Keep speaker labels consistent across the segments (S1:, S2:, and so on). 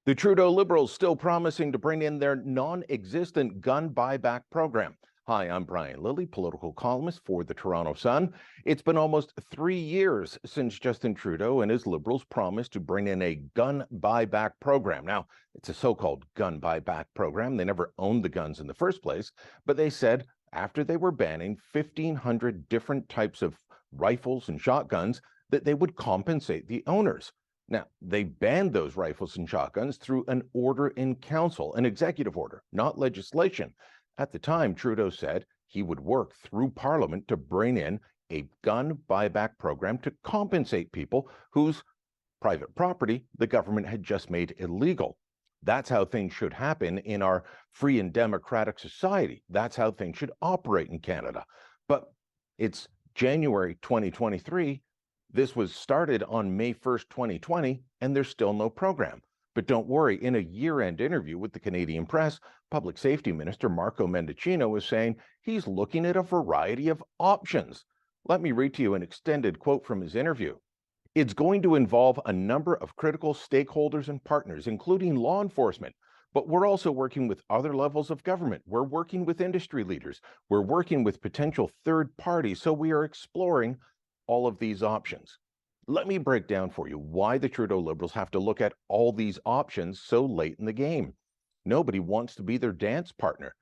S1: The Trudeau Liberals still promising to bring in their non-existent gun buyback program. Hi, I'm Brian Lilley, political columnist for the Toronto Sun. It's been almost 3 years since Justin Trudeau and his Liberals promised to bring in a gun buyback program. Now, it's a so-called gun buyback program. They never owned the guns in the first place, but they said after they were banning 1,500 different types of rifles and shotguns that they would compensate the owners. Now, they banned those rifles and shotguns through an order in council, an executive order, not legislation. At the time, Trudeau said he would work through Parliament to bring in a gun buyback program to compensate people whose private property the government had just made illegal. That's how things should happen in our free and democratic society. That's how things should operate in Canada. But it's January 2023. This was started on May 1st, 2020, and there's still no program. But don't worry, in a year-end interview with the Canadian Press, Public Safety Minister Marco Mendicino was saying he's looking at a variety of options. Let me read to you an extended quote from his interview. It's going to involve a number of critical stakeholders and partners, including law enforcement. But we're also working with other levels of government. We're working with industry leaders. We're working with potential third parties. So we are exploring all of these options. Let me break down for you why the Trudeau Liberals have to look at all these options so late in the game. Nobody wants to be their dance partner.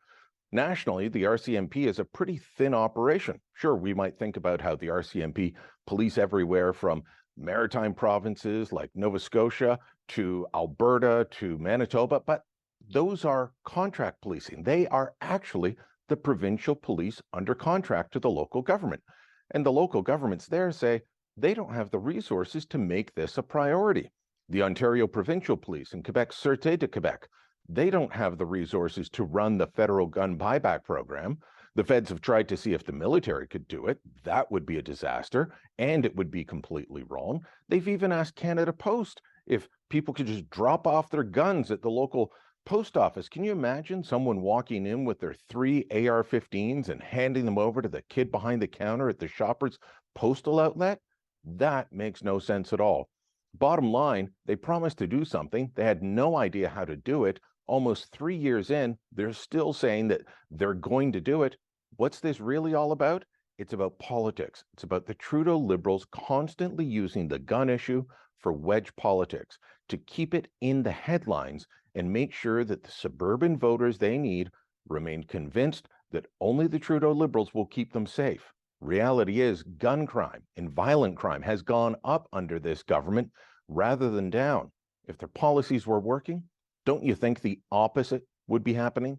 S1: Nationally, the RCMP is a pretty thin operation. Sure, we might think about how the RCMP police everywhere from maritime provinces like Nova Scotia to Alberta to Manitoba, but those are contract policing. They are actually the provincial police under contract to the local government. And the local governments there say they don't have the resources to make this a priority. The Ontario Provincial Police and Quebec Sûreté de Quebec, they don't have the resources to run the federal gun buyback program. The feds have tried to see if the military could do it. That would be a disaster, and it would be completely wrong. They've even asked Canada Post if people could just drop off their guns at the local post office. Can you imagine someone walking in with their 3 AR-15s and handing them over to the kid behind the counter at the Shoppers postal outlet? That makes no sense at all. Bottom line, they promised to do something. They had no idea how to do it. Almost 3 years in, they're still saying that they're going to do it. What's this really all about? It's about politics. It's about the Trudeau Liberals constantly using the gun issue for wedge politics to keep it in the headlines and make sure that the suburban voters they need remain convinced that only the Trudeau Liberals will keep them safe. Reality is gun crime and violent crime has gone up under this government rather than down. If their policies were working, don't you think the opposite would be happening?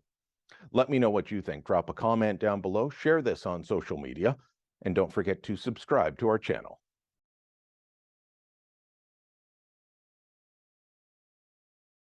S1: Let me know what you think. Drop a comment down below, share this on social media, and don't forget to subscribe to our channel.